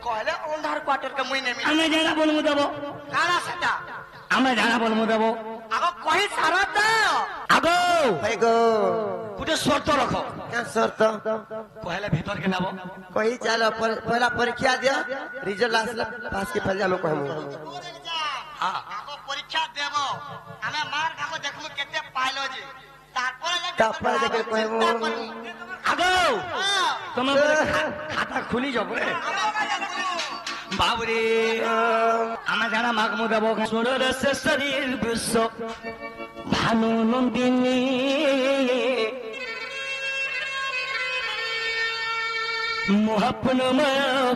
कहले अंधार क्वार्टर के मुई नहीं हमें जाना बोल मु देबो काना सेटा हमें जाना बोल मु देबो आगो कहि सारा द आगो भाई गो गुटे शर्त रखो क्या शर्त कहले भीतर के नाबो कही चलो पहला परीक्षा दिया रिजल्ट आसला पास के फल जानो कहमु हां आगो परीक्षा देबो हमें मार खाको देखमु केते पाइलो जी तापर देखे कहमु आगो तुम खाता खुली जाबो रे बाबरे हमें जाना मागमु देबो सुनर से शरीर विश्व भानु नंदिनी मोहपन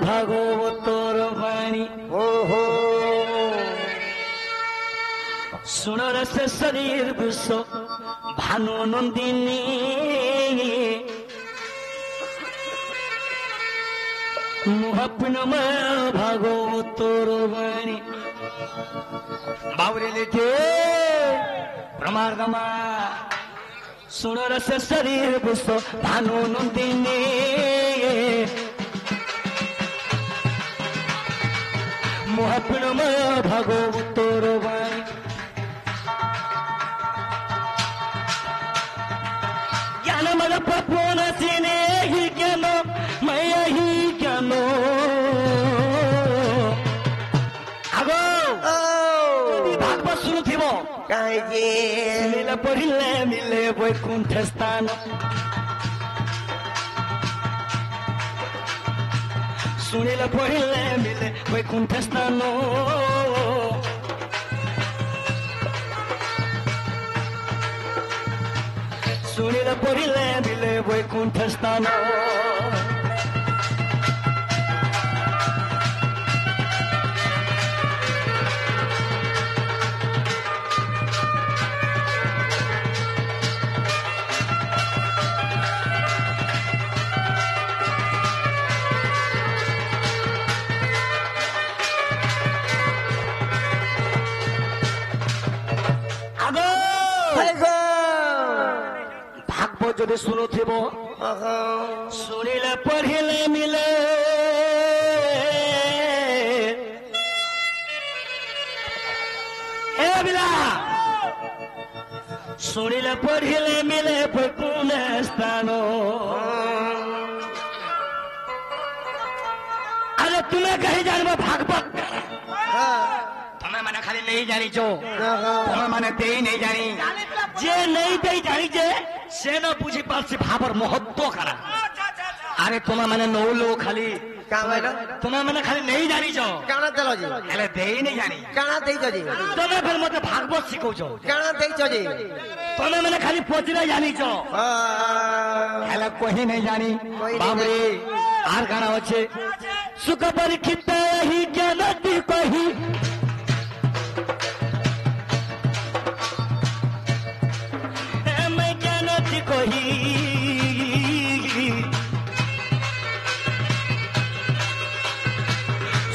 भागवतर वाणी ओहो सुनर से शरीर विश्व भानु नंदिनी मोहपन भागवतर वाणी बाबरे लेते प्रमाणमा सुनर से शरीर विश्व भानु नंदिनी मोहपन भागवतर वाणी ज्ञान मद पपोन सिने ही ज्ञान मैं ही ज्ञान आगो भागवत सुनु थिबो काहे जे मिले पढ़िले मिले वैकुंठ स्थान सुनिले पढ़िले मिले वैकुंठ स्थान सुनिले पढ़िले मिले वैकुंठ स्थान যদি শুনুথিব শুনিলে পঢ়িলে মিলে এবিলা শুনিলে পঢ়িলে মিলে কোন স্থান আরে তুমি কহি জানবো ভাগবত তুমি মানে খালি নেই জানিছো তুমি মানে তেই নেই জানি যে নেই তেই জানি যে से न बुझी पारसी भाबर महत्व करा अरे तुम्हें मैंने नौलो खाली तुम्हें मैंने खाली नहीं जानी छो काना चलो जी हेले देई नहीं जानी काना देई छो जी तुम्हें फिर मते भागवत सिखौ छो काना देई छो जी तुम्हें मैंने खाली पोचना जानी छो हेले कोही नहीं जानी बाबरे आर गाना होचे सुख परीक्षित ही ज्ञानति कही कही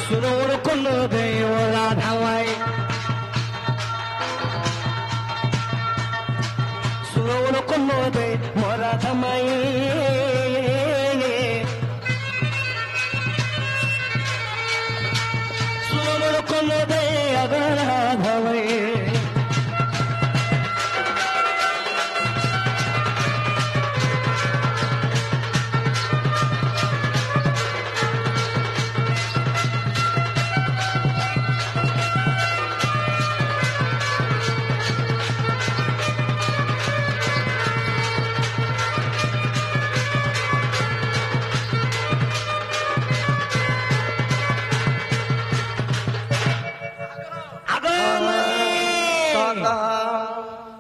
सुरोर कुल देव राधावाई सुरोर कुल दे राधामाई सुरोर कुल दे अगर राधावाई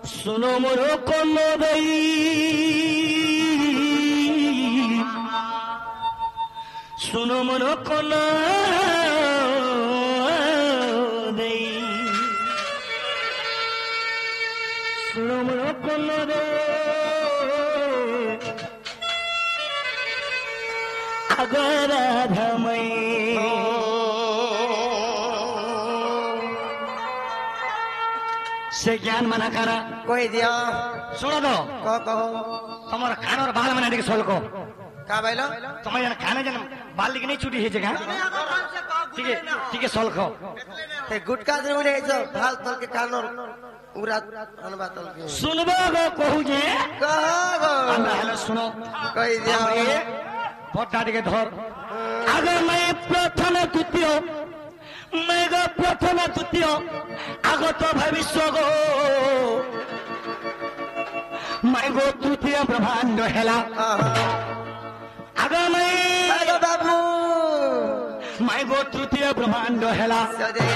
सुनो मोरो कोनो दई सुनो मोरो कोनो दई सुनो मोरो कोनो दई अगर धमई से ज्ञान मना करा कोई दिया सुनो दो कहो तुम्हारा कान और बाल मना देखे सोल को का भाईलो तुम्हारे खाने जन बाल लेके नहीं छुट्टी है जगह ଟିକେ ସଲଖ ते गुटका दे बोले ऐसो भाल तल के कानर उरा अनबा तल के सुनबो गो कहू जे कहो আমরা হলো শুনো कह दिया ভট্টা দিকে ধর আগে मैं প্রথম দ্বিতীয় मैं গো প্রথম দ্বিতীয় আগত ভবিষ্য গো मैं গো তৃতীয় ব্রহ্মাণ্ড হেলা আগে आगो बाबू मैं गो तृतीय ब्रह्मांड हेला सदे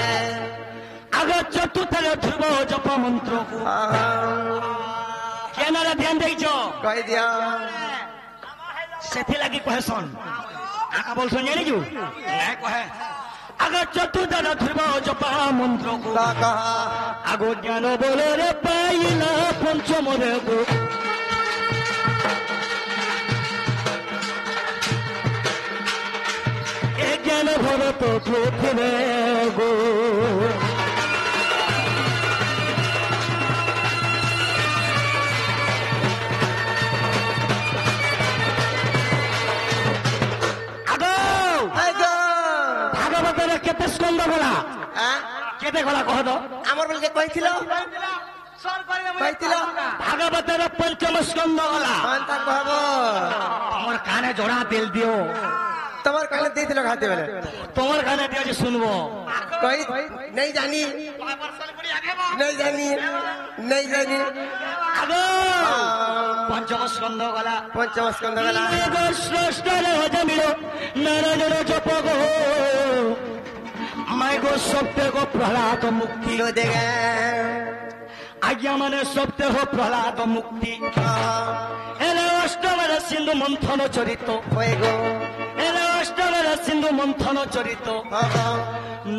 आगे चतुर्थ ध्रुव जप मंत्र केनारा ध्यान देइछ कह दिया सेथि लागि कहसन आका बोलसन जानि जु নাই কহে आगे चतुर्थ ध्रुव जप मंत्र को कहा आगो ज्ञान बोले रे पाइला पंचम रे गो জ্ঞান ভরত পৃথিবী গো आगो ভাগবতের কেতে স্কন্ধ গলা हां কেতে গলা কহ তো हमर बोल के कहिथिलो कहिथिलो ভাগবতের পঞ্চম স্কন্ধ গলা मान ता कहबो তোমার কানে জোড়া তেল দিও তোমার কানে দিয়েছিল খাতে বেলে তোমার কানে দিও যে শুনবো कही नहीं जानी नहीं जानी नहीं जानी আগো পঞ্চম স্কন্ধ গলা पंचम स्कंद गला শ্রেষ্ঠ জমিল নারায়ণ জপ গো মাই গো সপ্তে গো প্রহ্লাদ মুক্তি लो देगा আজ্ঞা মানে সপ্তে হো প্রহ্লাদ মুক্তি এলে অষ্টমের সিন্ধু মন্থন চরিত होएगो এলে অষ্টমের সিন্ধু মন্থন চরিত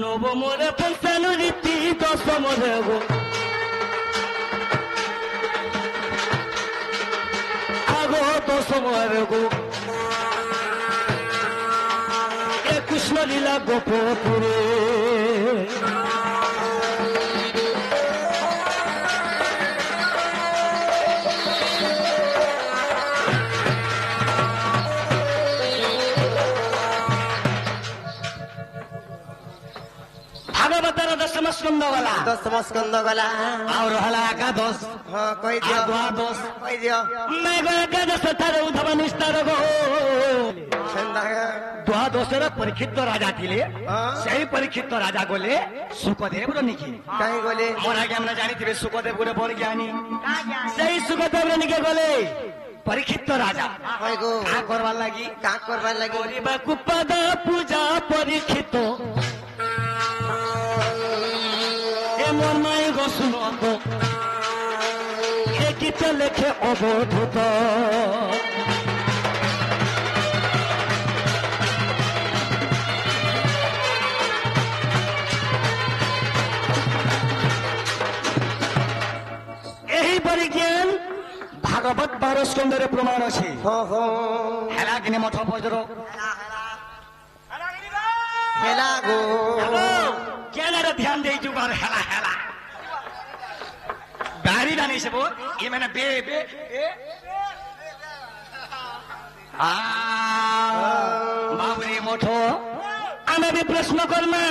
নবমরে পঞ্চানু রীতি দশমরে গো আগো দশমরে গো এ কৃষ্ণ লীলা গোপপুরে ভাগবতের দশম স্কন্ধ গলা दसम स्कंद गला আর হলা একাদশ हां कह दियो দ্বাদশ कह दियो मैं गो एकादश थारे उद्धव निष्ठार गो छंदा দ্বাদশের পরীক্ষিত রাজা ଥିଲେ সেই পরীক্ষিত রাজা গলে সুখদেবর নিকে कहीं बोले মোর আগে আমরা জানিথিবে সুখদেব গুরে বড় জ্ঞানী সেই সুখদেবর নিকে গলে পরীক্ষিত রাজা होएगो কা করবার লাগি का करबार लगी করিବାକୁ পদ পূজা পরীক্ষিত এমন নাই গো শুনত এ গীত লেখে অবধূত ଏହି ପରିଜ୍ଞାନ ଭାଗବତ 12 ସ୍କନ୍ଧରେ ପ୍ରମାଣ ଅଛି हो हो ହେଲା କିନି ମଠ ପଜର खेला गो କେନାରେ ଧ୍ୟାନ ଦେଇଛୁ ବାର ହେଲା ହେଲା ବାରିଟା ନେଇ ସେବ ଏ ମାନେ ବେ ବେ ବାବୁରେ ମଠ ଆମେ ବି ପ୍ରଶ୍ନ କର୍ମା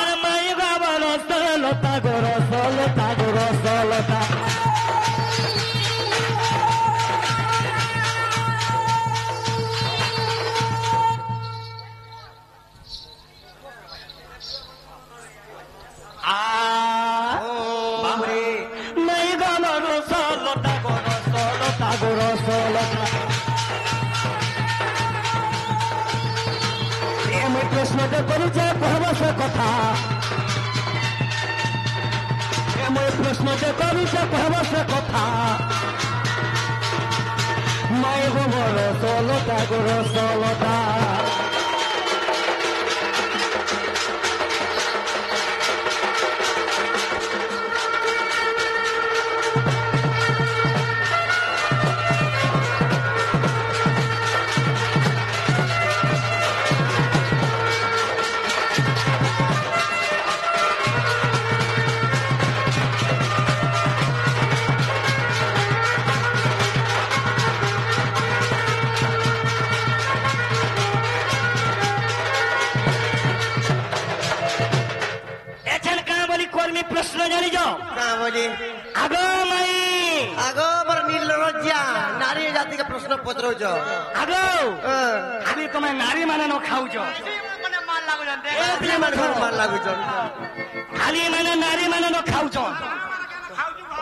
ଆରେ ମାଇ ବାବାର ଲତା ଗୋର ଲତା ଗୋର ଲତା বাবরে নাই গামার সলতা গোর সলতা গোর সলতা এম প্রশ্নটা করুছে কহব সে কথা এম প্রশ্নটা করুছে কহব সে কথা মাই গোবর সলতা গোর সলতা बोली आगो माई आगो बर नील रज्या नारी जाति के प्रश्न पचरौछ आगो खाली तुम्हें नारी माने न खाऊछ મને માર લાગુ છે ए पिले मन घर मार लागुछ खाली माने नारी माने न खाऊछ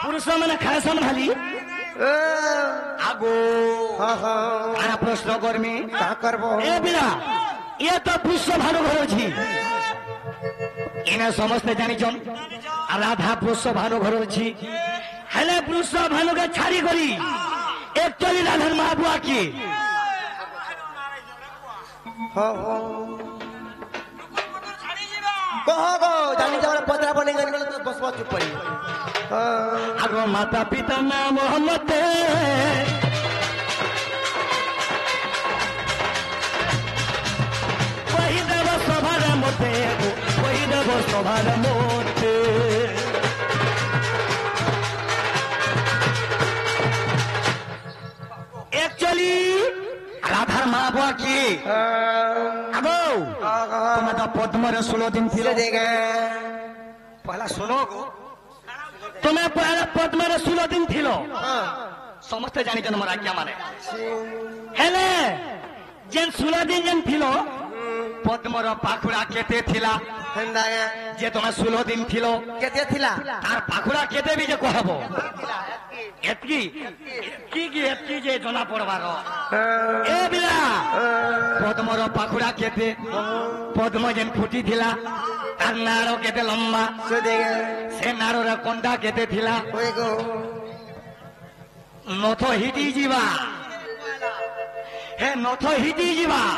पुरुष माने खाएसन खाली आगो हां हां आना प्रश्न करमी का करबो ए बिना ये तो पुष्प भानु घर अछि इने समस्ते जानिछन राधा पुष्प भानु घर अछि हेले पुष्प भानु के छाड़ी करी एक्चुअली राधार महाबुआ की हां हां कहो गो जानी जब पतरा बने गनी तो बस बस चुप पड़ी हां आगो माता पिता नाम मोहम्मद वही देव सभार मोते वही देव सभार मोते एक्चुअली राधार माँ बुआ की आगो तुम्हें तो पद्मर 16 दिन थी देगा पहला सुनो तुम्हें पहला पद्मर 16 दिन थी हां समस्ते जानी जन मोर आज्ञा माने हेले जेन 16 दिन जेन थिलो पद्मर पाखुड़ा केते थिला हंदा जे तुम्हें 16 दिन थिलो केते थिला तार पाखुड़ा केते भी जे कहबो एतकी एतकी जे जना पड़बारो ए बिला पद्मर पाखुड़ा केते पद्म जेन फुटी थिला तार नारो केते लंबा से देगा से नारो रे कंडा केते थिला ओए गो नथ हिटी जीवा हे नथ हिटी जीवा